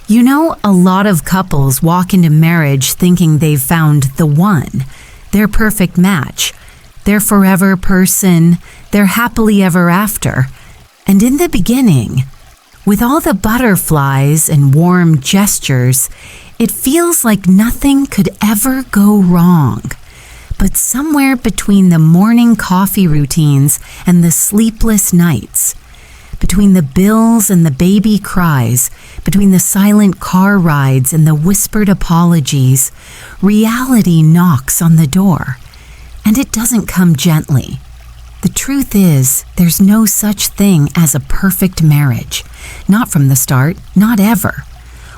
You know, a lot of couples walk into marriage thinking they've found the one, their perfect match, their forever person, their happily ever after. And in the beginning, with all the butterflies and warm gestures, it feels like nothing could ever go wrong. But somewhere between the morning coffee routines and the sleepless nights, between the bills and the baby cries, between the silent car rides and the whispered apologies, reality knocks on the door. And it doesn't come gently. The truth is, there's no such thing as a perfect marriage. Not from the start, not ever.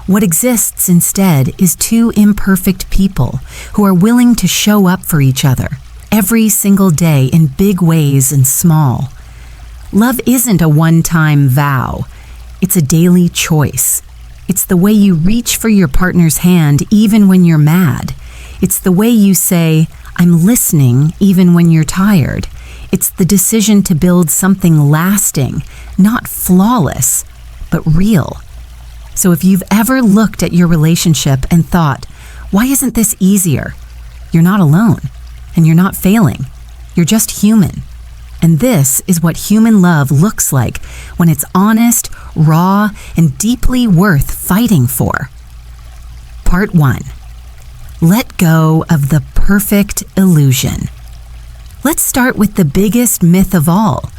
What exists instead is two imperfect people who are willing to show up for each other every single day in big ways and small. Love isn't a one-time vow. It's a daily choice. It's the way you reach for your partner's hand even when you're mad. It's the way you say, "I'm listening," even when you're tired. It's the decision to build something lasting, not flawless, but real. So if you've ever looked at your relationship and thought, "Why isn't this easier?" You're not alone, and you're not failing. You're just human. And this is what human love looks like when it's honest, raw, and deeply worth fighting for. Part 1. Let go of the perfect illusion. Let's start with the biggest myth of all.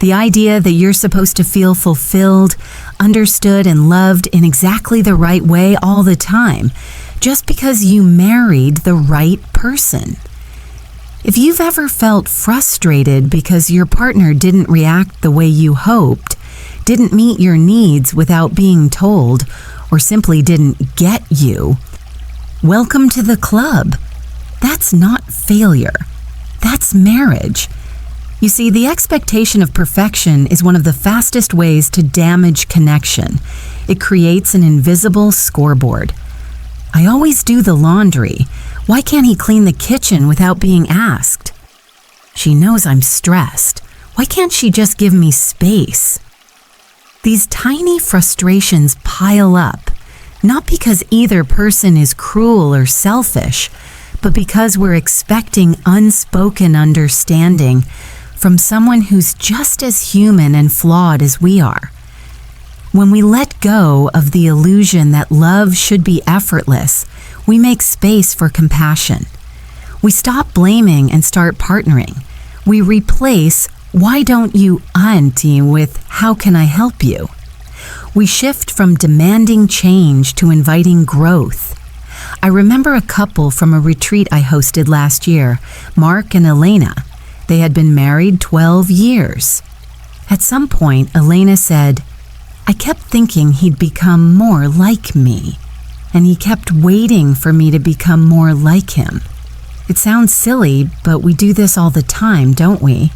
The idea that you're supposed to feel fulfilled, understood, and loved in exactly the right way all the time, just because you married the right person. If you've ever felt frustrated because your partner didn't react the way you hoped, didn't meet your needs without being told, or simply didn't get you, welcome to the club. That's not failure. That's marriage. You see, the expectation of perfection is one of the fastest ways to damage connection. It creates an invisible scoreboard. I always do the laundry. Why can't he clean the kitchen without being asked? She knows I'm stressed. Why can't she just give me space? These tiny frustrations pile up, not because either person is cruel or selfish, but because we're expecting unspoken understanding from someone who's just as human and flawed as we are. When we let go of the illusion that love should be effortless, we make space for compassion. We stop blaming and start partnering. We replace "why don't you auntie" with "how can I help you?" We shift from demanding change to inviting growth. I remember a couple from a retreat I hosted last year, Mark and Elena. They had been married 12 years. At some point, Elena said, "I kept thinking he'd become more like me, and he kept waiting for me to become more like him." It sounds silly, but we do this all the time, don't we?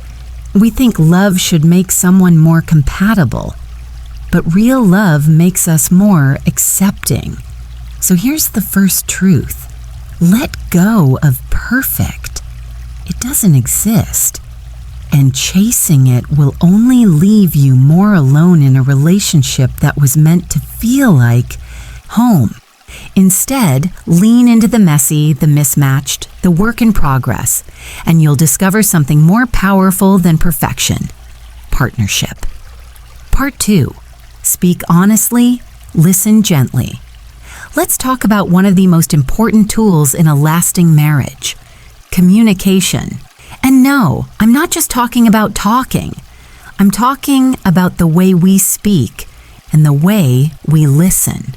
We think love should make someone more compatible, but real love makes us more accepting. So here's the first truth. Let go of perfect. It doesn't exist. And chasing it will only leave you more alone in a relationship that was meant to feel like home. Instead, lean into the messy, the mismatched, the work in progress, and you'll discover something more powerful than perfection: partnership. Part 2. Speak honestly, listen gently. Let's talk about one of the most important tools in a lasting marriage: communication. And no, I'm not just talking about talking. I'm talking about the way we speak and the way we listen.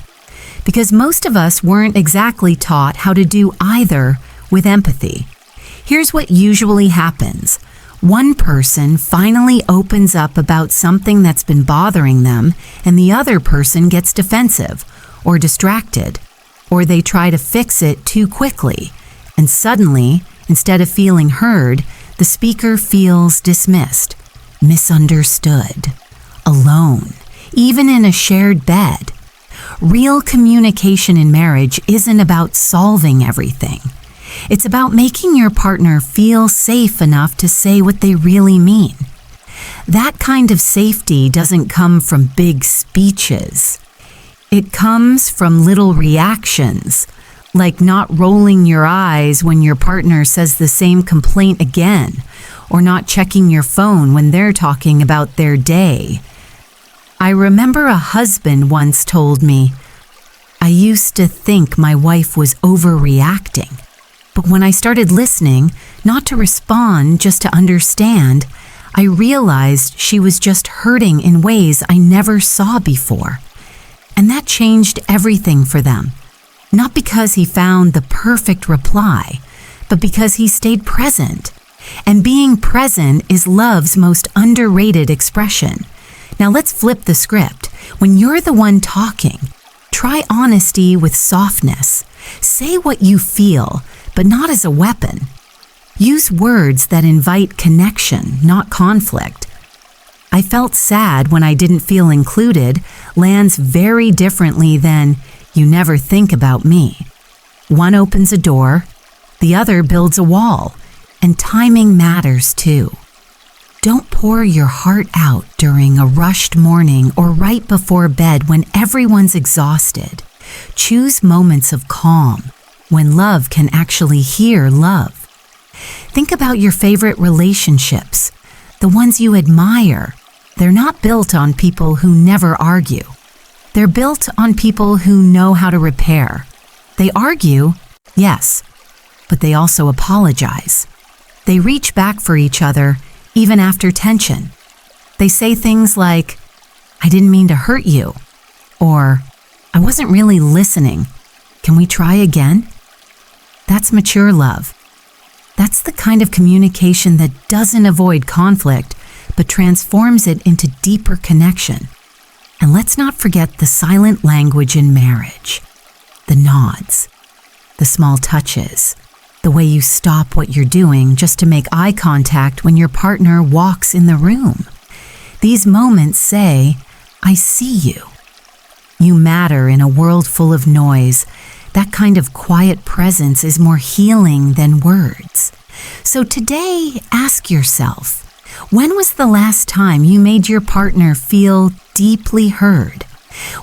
Because most of us weren't exactly taught how to do either with empathy. Here's what usually happens. One person finally opens up about something that's been bothering them, and the other person gets defensive or distracted, or they try to fix it too quickly, and suddenly, instead of feeling heard, the speaker feels dismissed, misunderstood, alone, even in a shared bed. Real communication in marriage isn't about solving everything. It's about making your partner feel safe enough to say what they really mean. That kind of safety doesn't come from big speeches. It comes from little reactions, like not rolling your eyes when your partner says the same complaint again, or not checking your phone when they're talking about their day. I remember a husband once told me, "I used to think my wife was overreacting, but when I started listening, not to respond, just to understand, I realized she was just hurting in ways I never saw before." And that changed everything for them. Not because he found the perfect reply, but because he stayed present. And being present is love's most underrated expression. Now let's flip the script. When you're the one talking, try honesty with softness. Say what you feel, but not as a weapon. Use words that invite connection, not conflict. "I felt sad when I didn't feel included" lands very differently than "you never think about me." One opens a door, the other builds a wall, and timing matters too. Don't pour your heart out during a rushed morning or right before bed when everyone's exhausted. Choose moments of calm, when love can actually hear love. Think about your favorite relationships, the ones you admire. They're not built on people who never argue. They're built on people who know how to repair. They argue, yes, but they also apologize. They reach back for each other, even after tension. They say things like, "I didn't mean to hurt you," or "I wasn't really listening. Can we try again?" That's mature love. That's the kind of communication that doesn't avoid conflict, but transforms it into deeper connection. And let's not forget the silent language in marriage. The nods, the small touches, the way you stop what you're doing just to make eye contact when your partner walks in the room. These moments say, "I see you." You matter in a world full of noise. That kind of quiet presence is more healing than words. So today, ask yourself, when was the last time you made your partner feel deeply heard?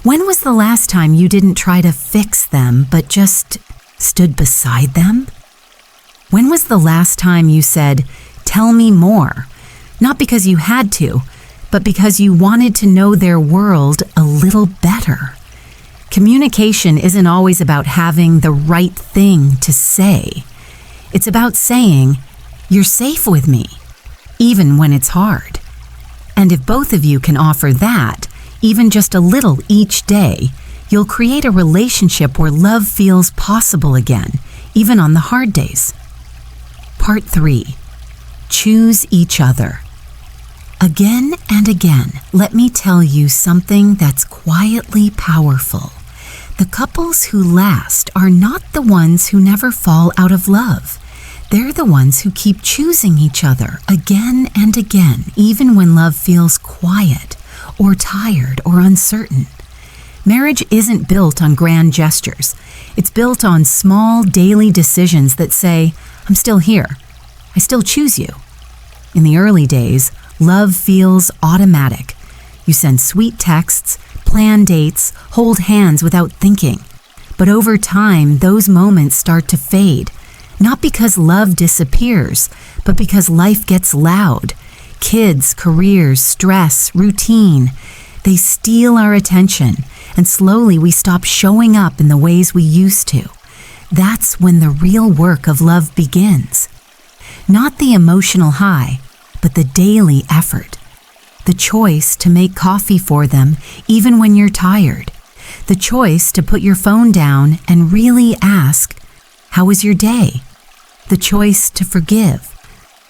When was the last time you didn't try to fix them, but just stood beside them? When was the last time you said, "Tell me more," not because you had to, but because you wanted to know their world a little better? Communication isn't always about having the right thing to say. It's about saying, "You're safe with me," even when it's hard. And if both of you can offer that, even just a little each day, you'll create a relationship where love feels possible again, even on the hard days. Part 3. Choose each other. Again and again, let me tell you something that's quietly powerful. The couples who last are not the ones who never fall out of love. They're the ones who keep choosing each other again and again, even when love feels quiet or tired or uncertain. Marriage isn't built on grand gestures. It's built on small daily decisions that say, "I'm still here. I still choose you." In the early days, love feels automatic. You send sweet texts, plan dates, hold hands without thinking. But over time, those moments start to fade. Not because love disappears, but because life gets loud. Kids, careers, stress, routine. They steal our attention, and slowly we stop showing up in the ways we used to. That's when the real work of love begins. Not the emotional high, but the daily effort. The choice to make coffee for them even when you're tired. The choice to put your phone down and really ask, "How was your day?" The choice to forgive,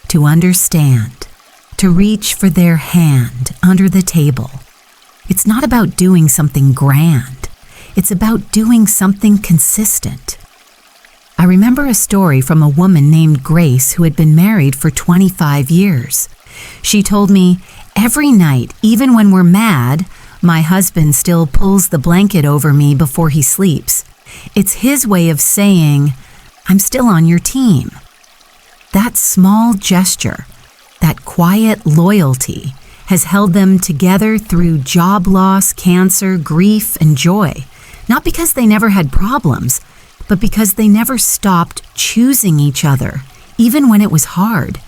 to understand, to reach for their hand under the table. It's not about doing something grand. It's about doing something consistent. I remember a story from a woman named Grace who had been married for 25 years. She told me, "Every night, even when we're mad, my husband still pulls the blanket over me before he sleeps. It's his way of saying, 'I'm still on your team.'" That small gesture, that quiet loyalty, has held them together through job loss, cancer, grief, and joy. Not because they never had problems, but because they never stopped choosing each other, even when it was hard.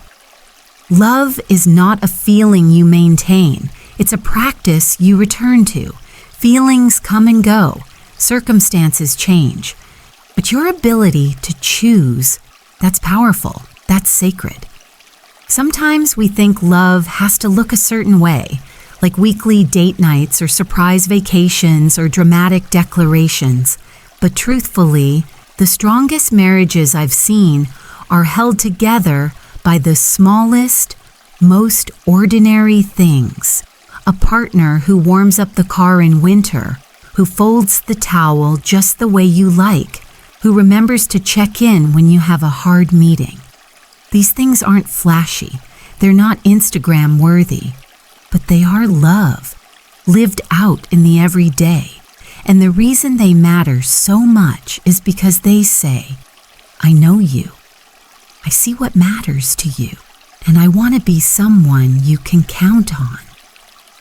Love is not a feeling you maintain. It's a practice you return to. Feelings come and go. Circumstances change. But your ability to choose, that's powerful. That's sacred. Sometimes we think love has to look a certain way, like weekly date nights or surprise vacations or dramatic declarations. But truthfully, the strongest marriages I've seen are held together by the smallest, most ordinary things. A partner who warms up the car in winter, who folds the towel just the way you like, who remembers to check in when you have a hard meeting. These things aren't flashy. They're not Instagram worthy, but they are love, lived out in the everyday. And the reason they matter so much is because they say, I know you. I see what matters to you, and I want to be someone you can count on.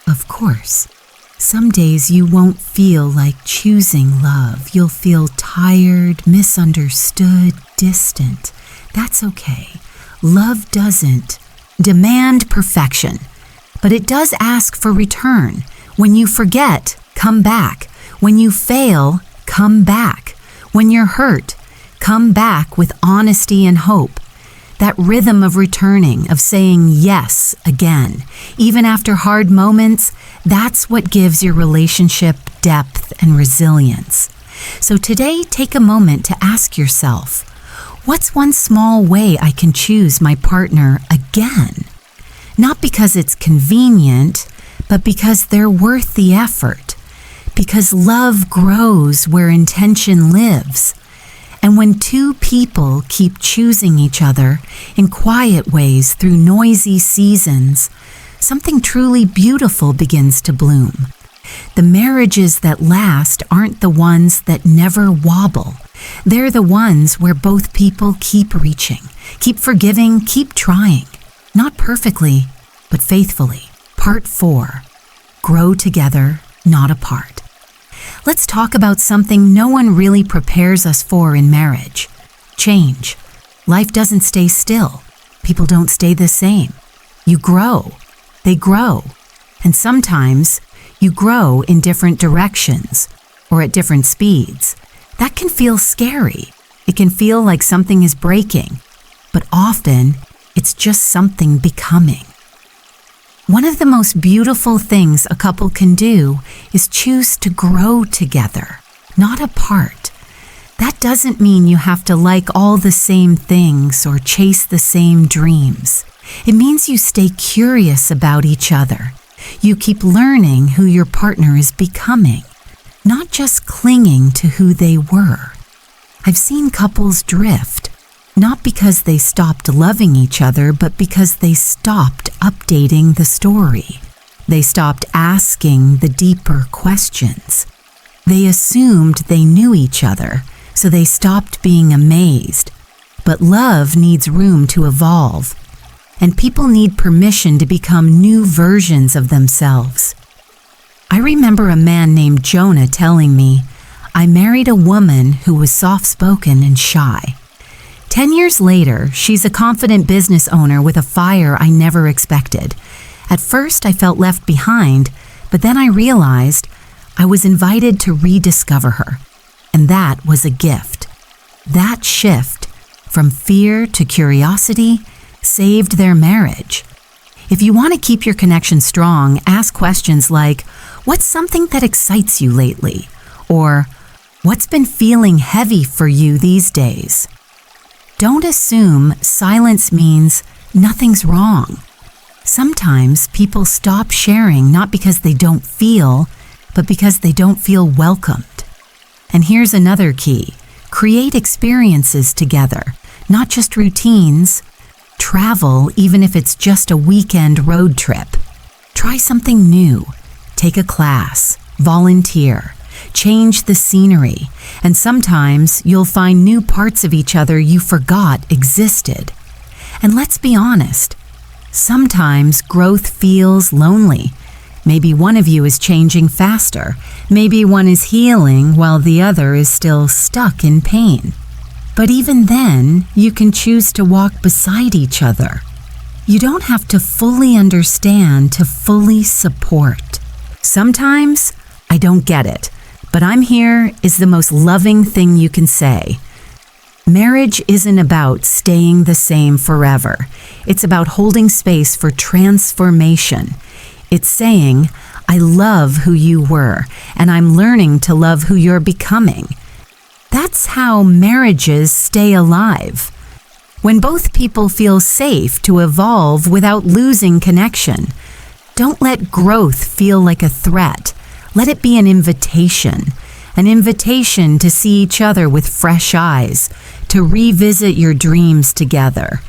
Of course, some days you won't feel like choosing love. You'll feel tired, misunderstood, distant. That's okay. Love doesn't demand perfection, but it does ask for return. When you forget, come back. When you fail, come back. When you're hurt, come back with honesty and hope. That rhythm of returning, of saying yes again, even after hard moments, that's what gives your relationship depth and resilience. So today, take a moment to ask yourself, what's one small way I can choose my partner again? Not because it's convenient, but because they're worth the effort. Because love grows where intention lives. And when two people keep choosing each other in quiet ways through noisy seasons, something truly beautiful begins to bloom. The marriages that last aren't the ones that never wobble. They're the ones where both people keep reaching, keep forgiving, keep trying. Not perfectly, but faithfully. Part 4. Grow together, not apart. Let's talk about something no one really prepares us for in marriage. Change. Life doesn't stay still. People don't stay the same. You grow. They grow. And sometimes you grow in different directions or at different speeds. That can feel scary. It can feel like something is breaking, but often it's just something becoming. One of the most beautiful things a couple can do is choose to grow together, not apart. That doesn't mean you have to like all the same things or chase the same dreams. It means you stay curious about each other. You keep learning who your partner is becoming, not just clinging to who they were. I've seen couples drift, not because they stopped loving each other, but because they stopped updating the story. They stopped asking the deeper questions. They assumed they knew each other, so they stopped being amazed. But love needs room to evolve, and people need permission to become new versions of themselves. I remember a man named Jonah telling me, I married a woman who was soft-spoken and shy. 10 years later, she's a confident business owner with a fire I never expected. At first, I felt left behind, but then I realized I was invited to rediscover her. And that was a gift. That shift from fear to curiosity saved their marriage. If you want to keep your connection strong, ask questions like, what's something that excites you lately? Or, what's been feeling heavy for you these days? Don't assume silence means nothing's wrong. Sometimes people stop sharing not because they don't feel, but because they don't feel welcomed. And here's another key. Create experiences together, not just routines. Travel, even if it's just a weekend road trip. Try something new. Take a class. Volunteer. Change the scenery. And sometimes you'll find new parts of each other you forgot existed. And let's be honest, Sometimes growth feels lonely. Maybe one of you is changing faster. Maybe one is healing while the other is still stuck in pain. But even then, you can choose to walk beside each other. You don't have to fully understand to fully support. Sometimes, I don't get it, but I'm here is the most loving thing you can say. Marriage isn't about staying the same forever. It's about holding space for transformation. It's saying, I love who you were, and I'm learning to love who you're becoming. That's how marriages stay alive. When both people feel safe to evolve without losing connection. Don't let growth feel like a threat. Let it be an invitation to see each other with fresh eyes, to revisit your dreams together,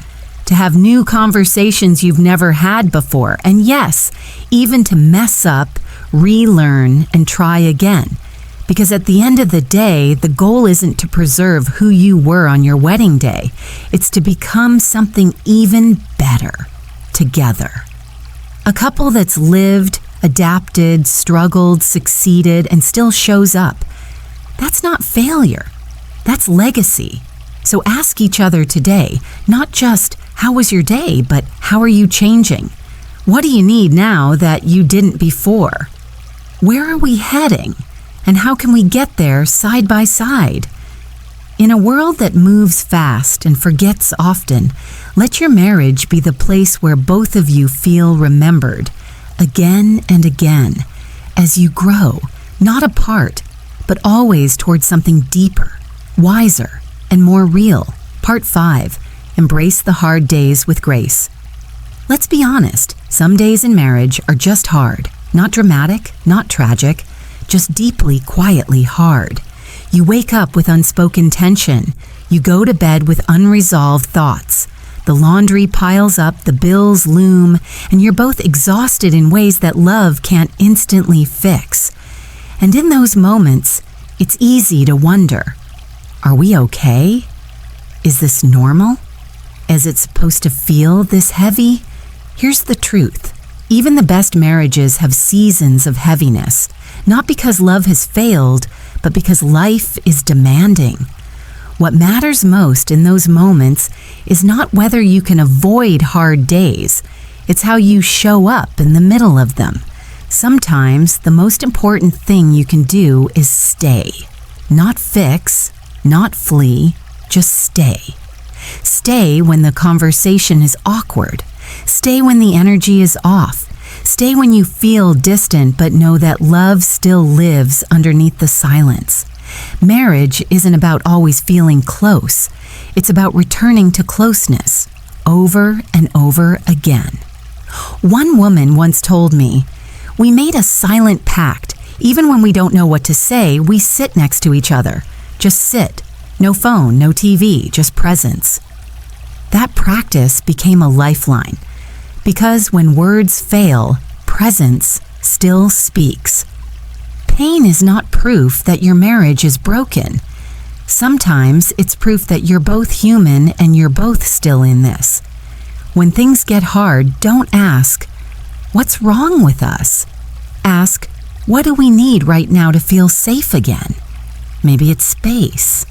to have new conversations you've never had before, and yes, even to mess up, relearn, and try again. Because at the end of the day, the goal isn't to preserve who you were on your wedding day. It's to become something even better together. A couple that's lived, adapted, struggled, succeeded, and still shows up. That's not failure. That's legacy. So ask each other today, not just, how was your day, but how are you changing? What do you need now that you didn't before? Where are we heading? And how can we get there side by side? In a world that moves fast and forgets often, let your marriage be the place where both of you feel remembered, again and again, as you grow, not apart, but always towards something deeper, wiser, and more real. Part 5, Embrace the Hard Days with Grace. Let's be honest, some days in marriage are just hard, not dramatic, not tragic, just deeply, quietly hard. You wake up with unspoken tension. You go to bed with unresolved thoughts. The laundry piles up, the bills loom, and you're both exhausted in ways that love can't instantly fix. And in those moments, it's easy to wonder, are we okay? Is this normal? Is it supposed to feel this heavy? Here's the truth. Even the best marriages have seasons of heaviness, not because love has failed, but because life is demanding. What matters most in those moments is not whether you can avoid hard days, it's how you show up in the middle of them. Sometimes the most important thing you can do is stay. Not fix, not flee, just stay. Stay when the conversation is awkward. Stay when the energy is off. Stay when you feel distant but know that love still lives underneath the silence. Marriage isn't about always feeling close. It's about returning to closeness over and over again. One woman once told me, "We made a silent pact. Even when we don't know what to say, we sit next to each other. Just sit. No phone, no TV, just presence." That practice became a lifeline. Because when words fail, presence still speaks. Pain is not proof that your marriage is broken. Sometimes it's proof that you're both human and you're both still in this. When things get hard, don't ask, "What's wrong with us?" Ask, "What do we need right now to feel safe again?" Maybe it's space.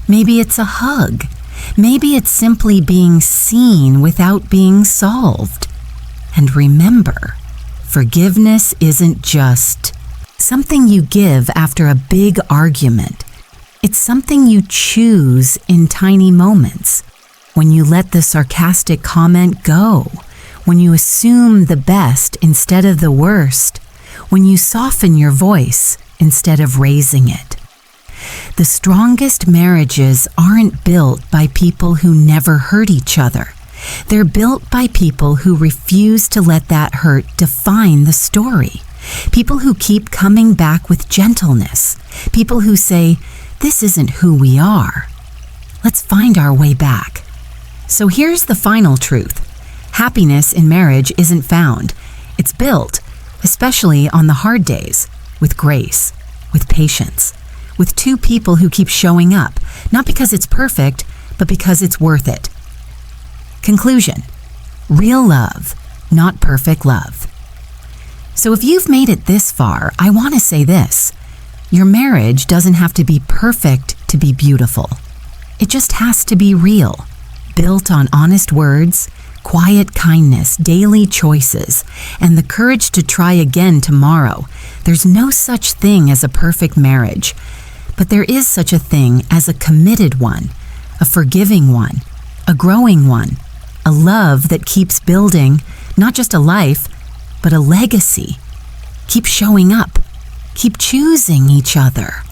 Maybe it's a hug. Maybe it's simply being seen without being solved. And remember, forgiveness isn't just something you give after a big argument. It's something you choose in tiny moments. When you let the sarcastic comment go, when you assume the best instead of the worst, when you soften your voice instead of raising it. The strongest marriages aren't built by people who never hurt each other. They're built by people who refuse to let that hurt define the story. People who keep coming back with gentleness. People who say, "This isn't who we are. Let's find our way back." So here's the final truth. Happiness in marriage isn't found. It's built, especially on the hard days, with grace, with patience, with two people who keep showing up, not because it's perfect, but because it's worth it. Conclusion. Real love, not perfect love. So if you've made it this far, I want to say this. Your marriage doesn't have to be perfect to be beautiful. It just has to be real, built on honest words, quiet kindness, daily choices, and the courage to try again tomorrow. There's no such thing as a perfect marriage, but there is such a thing as a committed one, a forgiving one, a growing one, a love that keeps building, not just a life, but a legacy. Keep showing up, keep choosing each other,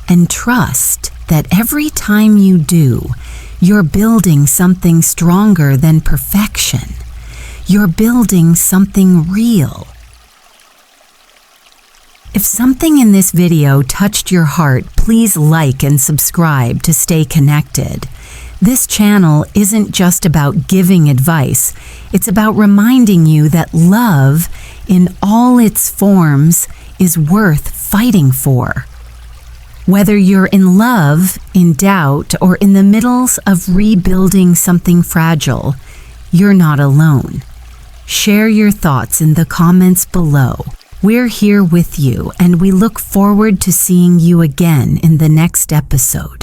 and trust that every time you do, you're building something stronger than perfection. You're building something real. If something in this video touched your heart, please like and subscribe to stay connected. This channel isn't just about giving advice. It's about reminding you that love, in all its forms, is worth fighting for. Whether you're in love, in doubt, or in the middle of rebuilding something fragile, you're not alone. Share your thoughts in the comments below. We're here with you, and we look forward to seeing you again in the next episode.